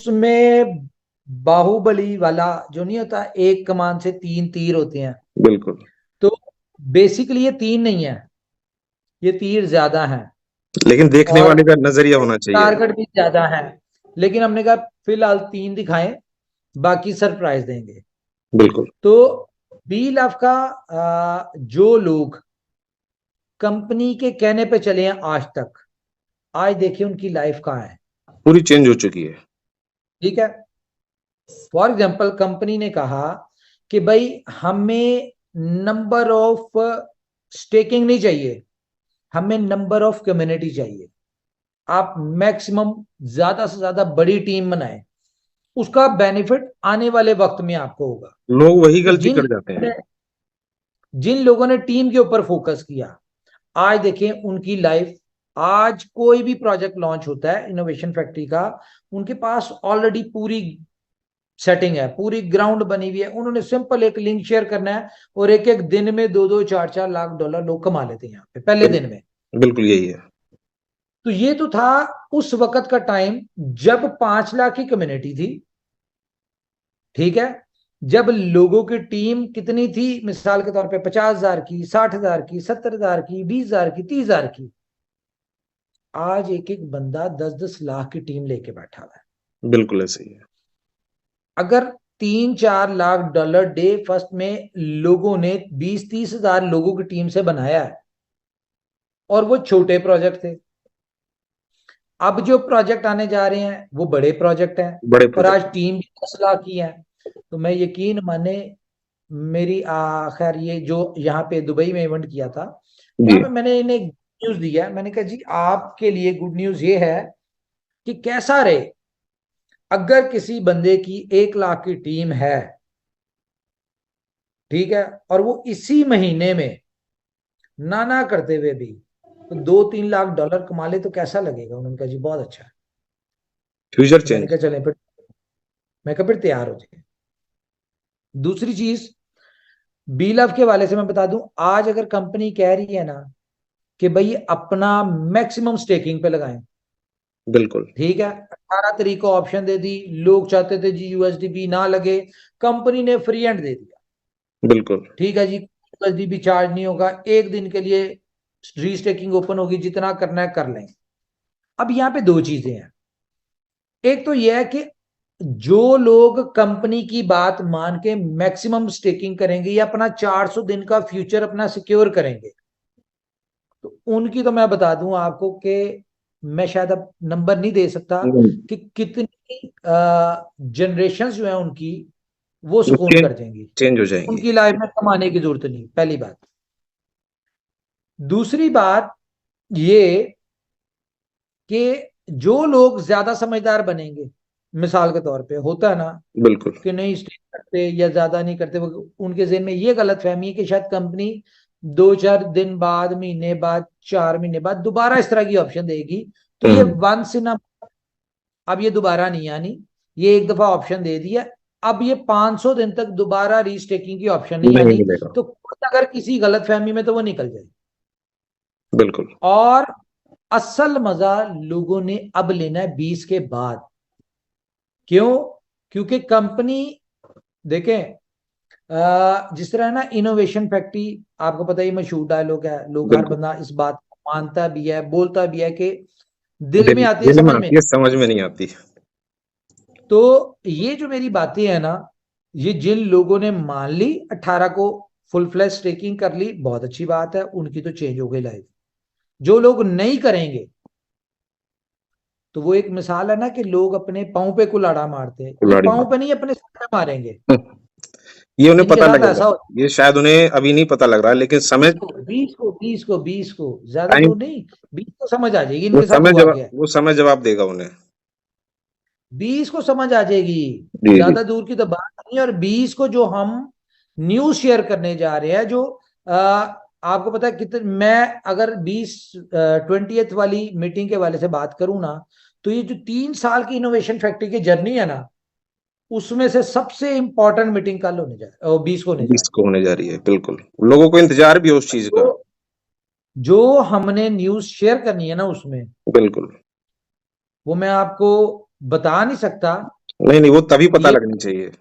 उसमें बाहुबली वाला जो नहीं होता, एक कमान से 3 तीर होते हैं। बिल्कुल। तो बेसिकली ये 3 नहीं है, ये तीर ज्यादा है लेकिन देखने और वाले का नजरिया होना चाहिए। टारगेट भी ज्यादा है। लेकिन हमने कहा फिलहाल 3 दिखाएं, बाकी सरप्राइज देंगे। बिल्कुल। तो बी लव का जो लोग कंपनी के कहने पे चले हैं आज तक, आज देखिए उनकी लाइफ कहाँ है। पूरी चेंज हो चुकी है। ठीक है। फॉर एग्जाम्पल कंपनी ने कहा कि भाई हमें नंबर ऑफ स्टेकिंग नहीं चाहिए, हमें नंबर ऑफ कम्युनिटी चाहिए। आप मैक्सिमम ज्यादा से ज्यादा बड़ी टीम बनाएं, उसका बेनिफिट आने वाले वक्त में आपको होगा। लोग वही तो गलती कर जाते हैं। जिन लोगों ने टीम के ऊपर फोकस किया, आज देखें उनकी लाइफ। आज कोई भी प्रोजेक्ट लॉन्च होता है इनोवेशन फैक्ट्री का, उनके पास ऑलरेडी पूरी सेटिंग है, पूरी ग्राउंड बनी हुई है। उन्होंने सिंपल एक लिंक शेयर करना है और एक एक दिन में 2-2 4-4 लाख डॉलर लोग कमा लेते हैं यहाँ पे पहले दिन में। बिल्कुल यही है। तो ये तो था उस वक्त का टाइम जब 5 लाख की कम्युनिटी थी। ठीक है। जब लोगों की टीम कितनी थी, मिसाल के तौर पे 50,000 की, 60,000 की, 70,000 की, 20,000 की, 30,000 की। आज एक एक बंदा 10-10 लाख की टीम लेके बैठा हुआ है। बिल्कुल ऐसे ही है। अगर 3-4 लाख डॉलर डे फर्स्ट में लोगों ने 20-30 हजार लोगों की टीम से बनाया है, और वो छोटे प्रोजेक्ट थे। अब जो प्रोजेक्ट आने जा रहे हैं वो बड़े प्रोजेक्ट हैं, बड़े और आज प्रोजेक्ट। टीम भी 10 लाख की है। तो मैं यकीन माने, मेरी खैर ये जो यहाँ पे दुबई में इवेंट किया था, जी। वहां पे मैंने इन्हें न्यूज दिया। मैंने कहा जी आपके लिए गुड न्यूज ये है कि कैसा रहे अगर किसी बंदे की 1 लाख की टीम है, ठीक है, और वो इसी महीने में ना करते हुए भी तो 2-3 लाख डॉलर कमा ले, तो कैसा लगेगा। उन्होंने कहा जी बहुत अच्छा है। फ्यूचर तो मैंने चेंज। कहा चलें फिर, मैं कहा फिर तैयार हो जाए। दूसरी चीज बी लव के वाले से मैं बता दूं, आज अगर कंपनी कह रही है ना कि भाई अपना मैक्सिमम स्टेकिंग पे लगाएं, बिल्कुल। ठीक है, 18 तारीख को ऑप्शन दे दी। लोग चाहते थे जी यूएसडीपी ना लगे, कंपनी ने फ्री एंड दे दिया। बिल्कुल। ठीक है जी, यूएसडीपी चार्ज नहीं होगा, एक दिन के लिए रीस्टेकिंग ओपन होगी, जितना करना है कर लें। अब यहाँ पे 2 चीजें हैं। एक तो यह है कि जो लोग कंपनी की बात मान के मैक्सिमम स्टेकिंग करेंगे या अपना 400 दिन का फ्यूचर अपना सिक्योर करेंगे, तो उनकी तो मैं बता दूं आपको कि मैं शायद अब नंबर नहीं दे सकता कि कितनी जनरेशन जो है उनकी वो सुकून चेंज कर जाएंगी। चेंज हो जाएंगी। उनकी लाइफ में कमाने की जरूरत नहीं, पहली बात। दूसरी बात ये कि जो लोग ज्यादा समझदार बनेंगे, मिसाल के तौर पे होता है ना बिल्कुल। कि नहीं स्टे करते या ज्यादा नहीं करते, उनके ज़हन में ये गलत फहमी है कि शायद कंपनी 2-4 दिन बाद, महीने बाद, 4 महीने बाद दोबारा इस तरह की ऑप्शन देगी। तो ये हम्म। वंस इन, अब ये दोबारा नहीं आनी। ये एक दफा ऑप्शन दे दिया, अब ये 500 दिन तक दोबारा रीस्टेकिंग की ऑप्शन नहीं नहीं आनी। मिलेगा। तो अगर किसी गलत फहमी में तो वो निकल जाए। बिल्कुल। और असल मजा लोगों ने अब लेना है 20 के बाद। क्यों? क्योंकि कंपनी, देखें, जिस तरह है ना इनोवेशन फैक्ट्री, आपको पता ही मशहूर डायलॉग है, लोग हर बिल्कुल। बंदा इस बात को मानता भी है, बोलता भी है कि दिल दिल में आती है, दिल में समझ में आती है, नहीं। समझ में नहीं आती। तो ये जो मेरी बातें हैं ना, ये जिन लोगों ने मान ली 18 को फुल फ्लैश स्टेकिंग कर ली, बहुत अच्छी बात है, उनकी तो चेंज हो गई लाइफ। जो लोग नहीं करेंगे, तो वो एक मिसाल है ना कि लोग अपने पाँव पे कुल्हाड़ा मारते हैं, ये कुल्हाड़ी पाँव मार। पे नहीं अपने सर पे मारेंगे। ये उन्हें इनके पता साथ लगेगा। ऐसा होता ये शायद उन्हें अभी नहीं पता लग रहा, लेकिन समय, 20 को ज्यादा टाइम, दूर नहीं, 20 को समझ आ जाएगी वो इनके साथ समय हुआ जवाब क्या है। वो समय जवाब देगा उन्हें। 20 को समझ आ जाएगी, जी जी। ज्यादा दूर की तो बात नहीं है। और 20 को जो हम न्यूज शेयर करने जा रहे हैं, जो आपको पता है कितने, मैं अगर 20 वाली मीटिंग के वाले से बात करूं ना, तो ये जो 3 साल की इनोवेशन फैक्ट्री की जर्नी है ना, उसमें से सबसे इंपॉर्टेंट मीटिंग कल होने जा रही है, 20 को होने जा 20 रही को होने जा रही है। बिल्कुल। लोगों को इंतजार भी है उस है। चीज का। जो हमने न्यूज शेयर करनी है ना उसमें, बिल्कुल। वो मैं आपको बता नहीं सकता। नहीं नहीं, वो तभी पता ये लगनी चाहिए।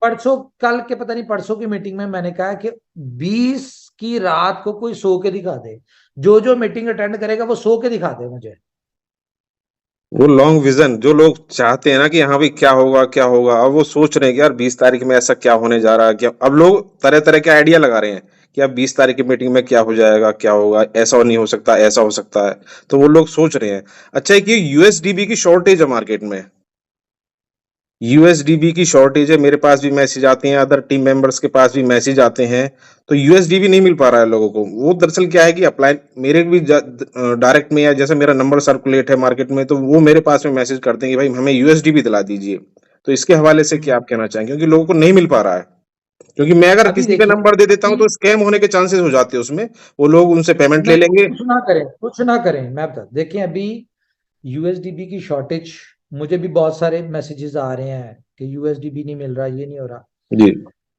परसों कल के पता नहीं परसों की मीटिंग में मैंने कहा कि 20 की रात को कोई सो के दिखा दे, जो जो मीटिंग अटेंड करेगा वो सो के दिखा दे मुझे। वो लॉन्ग विजन जो लोग चाहते हैं ना कि हाँ भाई क्या होगा क्या होगा, अब वो सोच रहे हैं कि यार 20 तारीख में ऐसा क्या होने जा रहा है, क्या अब लोग तरह तरह के आइडिया लगा रहे हैं कि अब 20 तारीख की मीटिंग में क्या हो जाएगा, क्या होगा, ऐसा नहीं हो सकता, ऐसा हो सकता है। तो वो लोग सोच रहे हैं। अच्छा है कि यूएसडीबी की शॉर्टेज है मार्केट में। यूएसडीबी की शॉर्टेज है, मेरे पास भी मैसेज आते हैं, अदर टीम मेंबर्स के पास भी मैसेज आते हैं। तो यूएसडीबी नहीं मिल पा रहा है लोगों को। वो दरअसल क्या है कि अप्लाई मेरे भी डायरेक्ट में, या जैसे मेरा नंबर सर्कुलेट है मार्केट में, तो वो मेरे पास में मैसेज करते हैं कि भाई हमें यूएसडीबी दिला दीजिए। तो इसके हवाले से क्या हम्म। आप कहना चाहेंगे, क्योंकि लोगों को नहीं मिल पा रहा है। क्योंकि मैं अगर अभी किसी का देखिए नंबर दे देता हूँ कि तो स्कैम होने के चांसेस हो जाते हैं उसमें। वो लोग उनसे पेमेंट ले नहीं, लेंगे। कुछ ना करें, कुछ ना करें, मैं बता, देखिए अभी यूएसडीबी की शॉर्टेज, मुझे भी बहुत सारे मैसेजेस आ रहे हैं कि यूएसडीबी नहीं मिल रहा, ये नहीं हो रहा। जी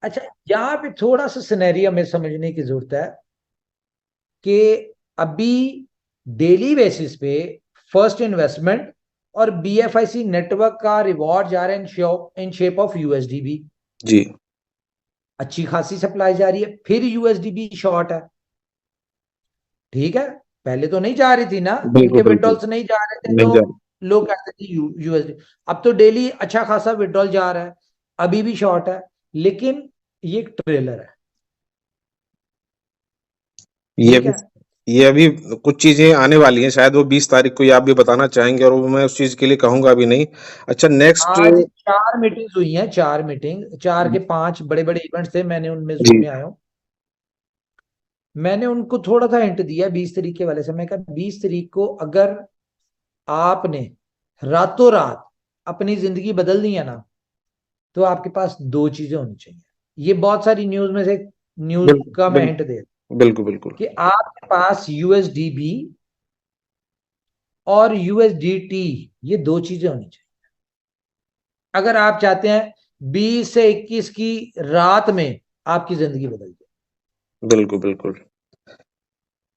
अच्छा, यहाँ पे थोड़ा सा सिनेरियो हमें समझने की जरूरत है कि अभी डेली बेसिस पे फर्स्ट इन्वेस्टमेंट और बीएफआईसी नेटवर्क का रिवॉर्ड जा रहा है इन शेप ऑफ यूएसडीबी। जी। अच्छी खासी सप्लाई जा रही है, फिर यूएसडीबी शॉर्ट है। ठीक है, पहले तो नहीं जा रही थी ना, बिल्कुल इनके बिल्कुल। विड्रॉल्स नहीं जा रहे थे नहीं तो जा। लोग कहते थे यूएसडी। अब तो डेली अच्छा खासा विड्रॉल जा रहा है, अभी भी शॉर्ट है, लेकिन ये एक ट्रेलर है। ये ठीक अभी है, ये अभी कुछ चीजें आने वाली हैं, शायद वो 20 तारीख को, ये आप भी बताना चाहेंगे, और वो मैं उस चीज के लिए कहूंगा भी नहीं। अच्छा नेक्स्ट। आज 4 मीटिंग्स हुई हैं, 4 मीटिंग, 4 के 5 बड़े बड़े इवेंट्स थे, मैंने उनमें जूम जी में आया हूँ। मैंने उनको थोड़ा सा हिंट दिया 20 तारीख के वाले से, मैं कहा 20 तारीख को अगर आपने रातों रात अपनी जिंदगी बदल दी है ना, तो आपके पास दो चीजें होनी चाहिए। ये बहुत सारी न्यूज में से न्यूज बिल्कुल का मैं हिंट बिल्कुल। दे बिल्कुल बिल्कुल। कि आपके पास यूएसडीबी और यूएसडीटी, ये दो चीजें होनी चाहिए अगर आप चाहते हैं 20 से 21 की रात में आपकी जिंदगी बदल जाए। बिल्कुल बिल्कुल।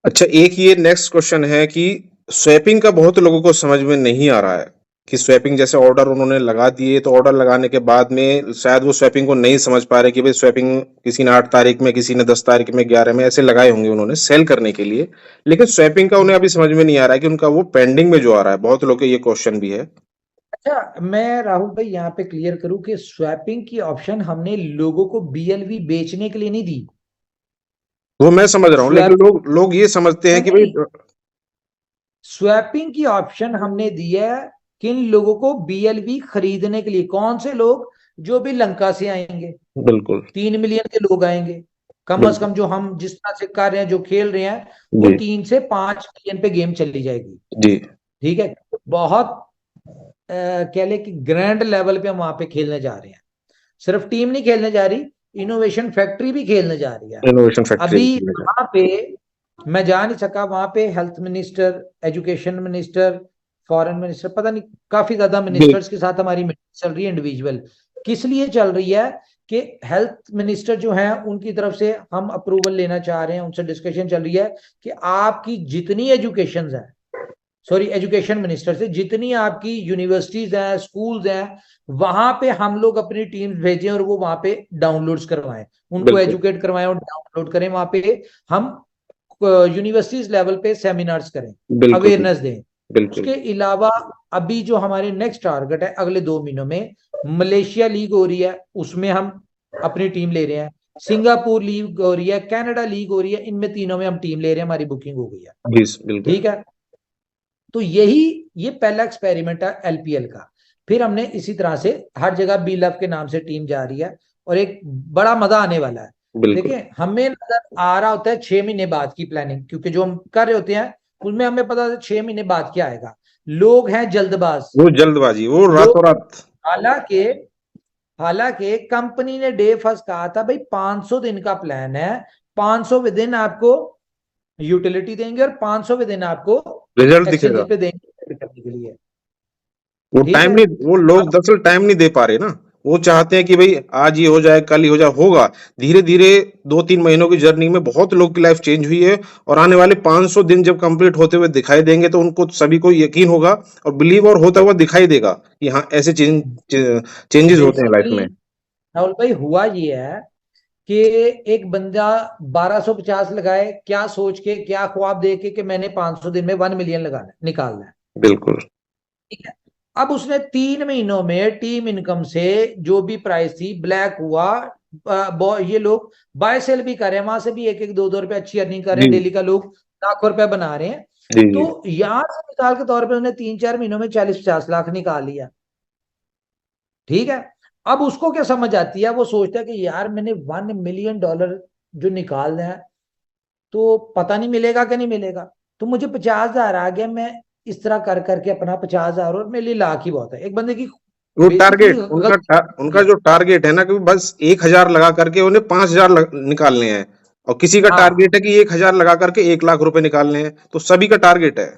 अच्छा एक ये नेक्स्ट क्वेश्चन है कि स्वैपिंग का बहुत लोगों को समझ में नहीं आ रहा है कि स्वैपिंग जैसे ऑर्डर उन्होंने लगा दिए, तो ऑर्डर लगाने के बाद में शायद वो स्वैपिंग को नहीं समझ पा रहे कि भाई स्वैपिंग किसी ने 8 तारीख में, किसी ने 10 तारीख में, 11 में ऐसे लगाए होंगे उन्होंने सेल करने के लिए। लेकिन स्वैपिंग का उन्हें अभी समझ में नहीं आ रहा है कि उनका वो पेंडिंग में जो आ रहा है। बहुत लोग के ये क्वेश्चन भी है। अच्छा, मैं राहुल भाई यहाँ पे क्लियर करूं कि स्वैपिंग की ऑप्शन हमने लोगों को बीएलवी बेचने के लिए नहीं दी। वो मैं समझ रहा हूँ, लेकिन स्वैप लोग ये समझते हैं नहीं कि नहीं, भाई। स्वैपिंग की ऑप्शन हमने दी है किन लोगों को, बीएलवी खरीदने के लिए। कौन से लोग? जो भी लंका से आएंगे, बिल्कुल 3 मिलियन के लोग आएंगे कम से बिल्कुल। कम, जो हम जिस तरह से कर रहे हैं, जो खेल रहे हैं, वो जी 3 से 5 मिलियन पे गेम चली जाएगी। जी। ठीक है, बहुत कह ले कि ग्रैंड लेवल पे हम वहां पे खेलने जा रहे हैं। सिर्फ टीम नहीं खेलने जा रही, इनोवेशन फैक्ट्री भी खेलने जा रही है। Innovation factory. अभी वहां पे मैं जा नहीं सका, वहां पे health minister, education minister, foreign minister, पता नहीं काफी ज्यादा बिल मिनिस्टर्स के साथ हमारी मीटिंग चल रही है इंडिविजुअल। किस लिए चल रही है कि हेल्थ मिनिस्टर जो है उनकी तरफ से हम अप्रूवल लेना चाह रहे हैं, उनसे डिस्कशन चल रही है कि आपकी जितनी एजुकेशन है, सॉरी एजुकेशन मिनिस्टर से, जितनी आपकी यूनिवर्सिटीज हैं, स्कूल्स हैं, वहां पे हम लोग अपनी टीम्स भेजें और वो वहां पे डाउनलोड्स करवाएं, उनको बिल्कुल एजुकेट करवाएं और डाउनलोड करें वहां पे। हम यूनिवर्सिटीज लेवल पे सेमिनार्स करें, बिल्कुल। अवेयरनेस दें। बिल्कुल उसके अलावा अभी जो हमारे नेक्स्ट टारगेट है अगले 2 महीनों में, मलेशिया लीग हो रही है, उसमें हम अपनी टीम ले रहे हैं। सिंगापुर लीग हो रही है, कनाडा लीग हो रही है, इनमें तीनों में हम टीम ले रहे हैं, हमारी बुकिंग हो गई है। जी बिल्कुल। ठीक है, तो ये पहला एक्सपेरिमेंट है एलपीएल का। फिर हमने इसी तरह से हर जगह बी लव के नाम से टीम जा रही है, और एक बड़ा मजा आने वाला है। बिल्कुल देखिए, हमें नजर आ रहा होता है 6 महीने बाद की प्लानिंग, क्योंकि जो हम कर रहे होते हैं उसमें हमें पता है 6 महीने बाद क्या आएगा। लोग हैं जल्दबाज वो जल्दबाजी, वो रातों लोग। रात। हालांकि हालांकि कंपनी ने डे फर्स्ट कहा था भाई 500 दिन का प्लान है, 500 दिन आपको यूटिलिटी देंगे और 500 दिन आपको रिजल्ट दिखेगा। एक्सचेंजेस पे देंगे करने के लिए। वो ठीक टाइम है, नहीं, वो लोग अब दरअसल टाइम नहीं दे पा रहे ना। वो चाहते हैं कि भाई आज ये हो जाए, कल ही हो जाए, होगा। धीरे-धीरे 2-3 महीनों की जर्नी में बहुत लोगों की लाइफ चेंज हुई है और आने वाले 500 दिन जब कंप्लीट होते हुए दिखाई देंगे तो उनको सभी को यकीन होगा और बिलीव और होता हुआ दिखाई देगा कि हाँ, ऐसे चेंजेस होते हैं लाइफ बेसिकली में। राहुल भाई हुआ ये है कि एक बंदा 1250 लगाए, क्या सोच के, क्या ख्वाब दे के कि मैंने 500 दिन में 1 मिलियन लगाना निकालना है। बिल्कुल। ठीक है। अब उसने 3 महीनों में टीम इनकम से जो भी प्राइस थी ब्लैक हुआ। ये लोग बाय सेल भी कर रहे हैं, वहां से भी 1-1 2-2 रुपए अच्छी अर्निंग कर रहे जी, हैं, डेली का लोग लाखों रुपए बना रहे हैं। जी, जी। तो यहां से मिसाल के तौर पे उन्होंने 3-4 महीनों में 40-50 लाख निकाल लिया। ठीक है। अब उसको क्या समझ आती है, वो सोचता है कि यार मैंने $1 मिलियन जो निकालना है, तो पता नहीं मिलेगा कि नहीं मिलेगा। तो मुझे 50,000 आ गया, मैं इस तरह कर करके अपना 50,000, और मेरे लिए लाख ही बहुत है। एक बंदे की वो बेसिकली टारगेट उनका गलती जो टारगेट है ना कि बस 1,000 लगा करके उन्हें 5,000 निकालने हैं और किसी का हाँ, टारगेट है कि 1,000 लगा करके 1 लाख रुपए निकालने हैं, तो सभी का टारगेट है।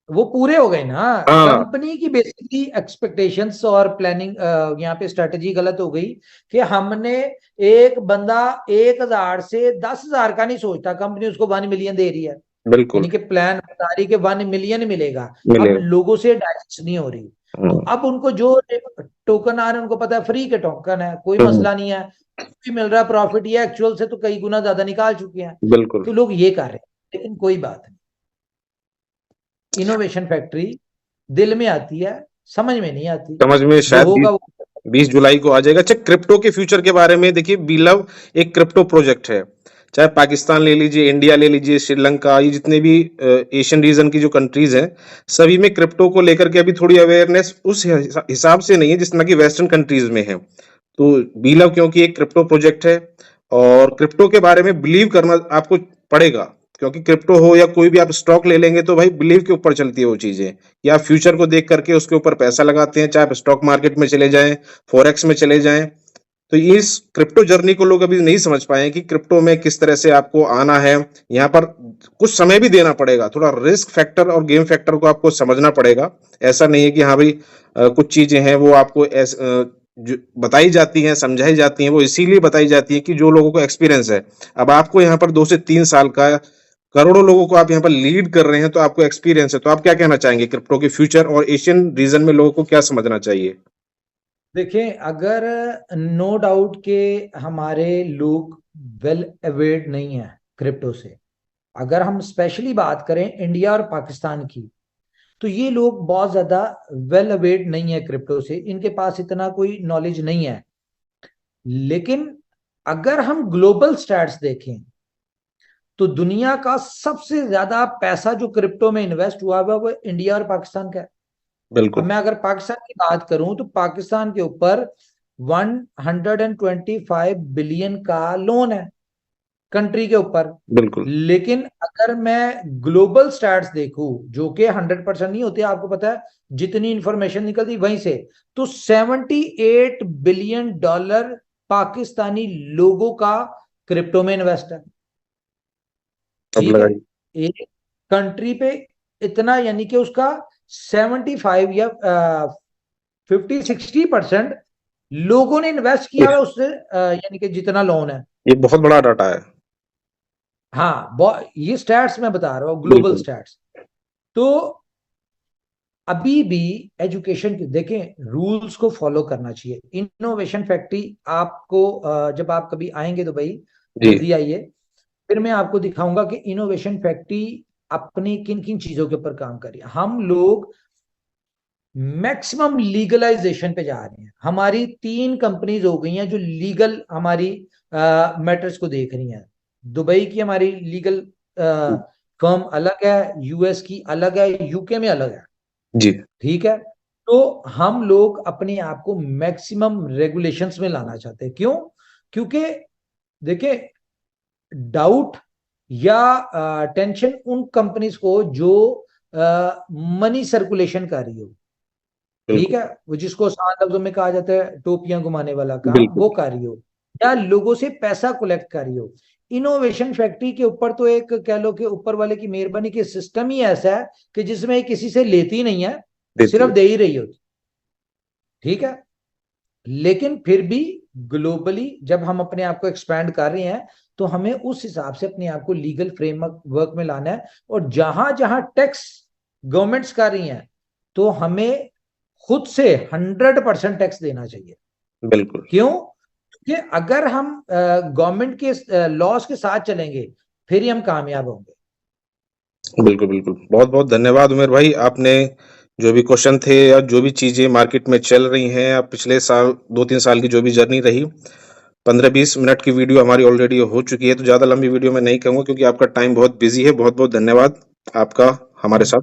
वो पूरे हो गए ना। हाँ, कंपनी की बेसिकली एक्सपेक्टेशंस और प्लानिंग यहाँ पे स्ट्रेटजी गलत हो गई कि हमने, एक बंदा 1,000 से 10,000 का नहीं सोचता, कंपनी उसको 1 मिलियन दे रही है, बिल्कुल, यानी कि प्लान बता रही कि 1 मिलियन मिलेगा। अब मिलेगा। लोगों से डाइजेस्ट नहीं हो रही। तो हुँ, अब उनको जो टोकन आ रहे हैं, उनको पता है फ्री के टोकन है, कोई हुँ, मसला नहीं है, भी मिल रहा है प्रॉफिट, ये एक्चुअल से तो कई गुना ज्यादा निकाल चुके हैं। बिल्कुल। तो लोग ये कर रहे हैं, लेकिन कोई बात नहीं। इनोवेशन फैक्ट्री दिल में आती है, समझ में नहीं आती। समझ में जो शायद होगा वो 20 जुलाई को आ जाएगा। अच्छा, क्रिप्टो के फ्यूचर के बारे में देखिए, बीलव एक क्रिप्टो प्रोजेक्ट है। चाहे पाकिस्तान ले लीजिए, इंडिया ले लीजिए, श्रीलंका, ये जितने भी एशियन रीजन की जो कंट्रीज हैं, सभी में क्रिप्टो को लेकर के अभी थोड़ी अवेयरनेस उस हिसाब से नहीं है जितना कि वेस्टर्न कंट्रीज में है। तो बीलव क्योंकि एक क्रिप्टो प्रोजेक्ट है और क्रिप्टो के बारे में बिलीव करना आपको पड़ेगा, क्योंकि क्रिप्टो हो या कोई भी आप स्टॉक ले लेंगे तो भाई बिलीव के ऊपर चलती है वो चीजें, कि आप फ्यूचर को देख करके उसके ऊपर पैसा लगाते हैं, चाहे आप स्टॉक मार्केट में चले जाएं, फॉरेक्स में चले जाएं। तो इस क्रिप्टो जर्नी को लोग अभी नहीं समझ पाए हैं कि क्रिप्टो में किस तरह से आपको आना है। यहाँ पर कुछ समय भी देना पड़ेगा, थोड़ा रिस्क फैक्टर और गेम फैक्टर को आपको समझना पड़ेगा। ऐसा नहीं है कि हाँ भाई कुछ चीजें हैं वो आपको जो बताई जाती हैं, समझाई जाती हैं, वो इसीलिए बताई जाती है कि जो लोगों को एक्सपीरियंस है। अब आपको यहाँ पर 2 से 3 साल का, करोड़ों लोगों को आप यहाँ पर लीड कर रहे हैं, तो आपको एक्सपीरियंस है। तो आप क्या कहना चाहेंगे क्रिप्टो के फ्यूचर और एशियन रीजन में लोगों को क्या समझना चाहिए? देखें, अगर नो डाउट के हमारे लोग वेल अवेयर्ड नहीं है क्रिप्टो से। अगर हम स्पेशली बात करें इंडिया और पाकिस्तान की, तो ये लोग बहुत ज्यादा वेल अवेयर्ड नहीं है क्रिप्टो से, इनके पास इतना कोई नॉलेज नहीं है। लेकिन अगर हम ग्लोबल स्टैट्स देखें, तो दुनिया का सबसे ज्यादा पैसा जो क्रिप्टो में इन्वेस्ट हुआ हुआ वो इंडिया और पाकिस्तान का है। अब बिल्कुल, मैं अगर पाकिस्तान की बात करूं, तो पाकिस्तान के ऊपर 125 बिलियन का लोन है कंट्री के ऊपर। बिल्कुल, लेकिन अगर मैं ग्लोबल स्टैट्स देखूं, जो कि 100% नहीं होते, आपको पता है, जितनी इंफॉर्मेशन निकलती वहीं से, तो $78 बिलियन पाकिस्तानी लोगों का क्रिप्टो में इन्वेस्ट है। अब ठीक है। लगाइए। एक कंट्री पे इतना, यानी कि उसका 75 या 50-60% लोगों ने इन्वेस्ट किया हुआ उससे, यानी कि जितना लोन है। ये बहुत बड़ा डाटा है। हाँ, ये स्टैट्स मैं बता रहा हूँ, ग्लोबल बिल्कुल, स्टैट्स। तो अभी भी एजुकेशन के देखें, रूल्स को फॉलो करना चाहिए। इनोवेशन फैक्ट्री आपको जब आप कभी आएंगे तो भाई जी, जल्दी आइए, फिर मैं आपको दिखाऊंगा कि इनोवेशन फैक्ट्री अपनी किन किन चीजों के ऊपर काम कर रही है। हम लोग मैक्सिमम लीगलाइजेशन पे जा रहे हैं। हमारी 3 कंपनीज हो गई हैं जो लीगल हमारी मैटर्स को देख रही हैं। दुबई की हमारी लीगल फर्म अलग है, यूएस की अलग है, यूके में अलग है। जी, ठीक है। तो हम लोग अपने आप को मैक्सिमम रेगुलेशंस में लाना चाहते हैं। क्यों? क्योंकि देखिए, डाउट या टेंशन उन कंपनीज को जो मनी सर्कुलेशन कर रही हो, ठीक बिल्कुल, है, वो जिसको आसान लफ्जों में कहा जाता है टोपियां घुमाने वाला काम, बिल्कुल, वो कर रही हो, या लोगों से पैसा कलेक्ट कर रही हो। इनोवेशन फैक्ट्री के ऊपर तो एक कह लो कि ऊपर वाले की मेहरबानी के सिस्टम ही ऐसा है कि जिसमें किसी से लेती नहीं है, देती सिर्फ है। दे ही रही होती। ठीक है। लेकिन फिर भी ग्लोबली जब हम अपने आप को एक्सपैंड कर रहे हैं तो हमें उस हिसाब से अपने आप को लीगल फ्रेमवर्क में लाना है। और जहां जहां टैक्स गवर्नमेंट्स कर रही हैं तो हमें खुद से 100% टैक्स देना चाहिए। बिल्कुल क्यों? कि अगर हम गवर्नमेंट के लॉस के साथ चलेंगे फिर ही हम कामयाब होंगे। बिल्कुल बिल्कुल, बहुत बहुत धन्यवाद उमेर भाई। आपने जो भी क्वेश्चन थे या जो भी चीजें मार्केट में चल रही हैं या पिछले साल 2-3 साल की जो भी जर्नी रही, 15-20 मिनट की वीडियो हमारी ऑलरेडी हो चुकी है, तो ज्यादा लंबी वीडियो में नहीं कहूंगा क्योंकि आपका टाइम बहुत बिजी है। बहुत बहुत धन्यवाद आपका हमारे साथ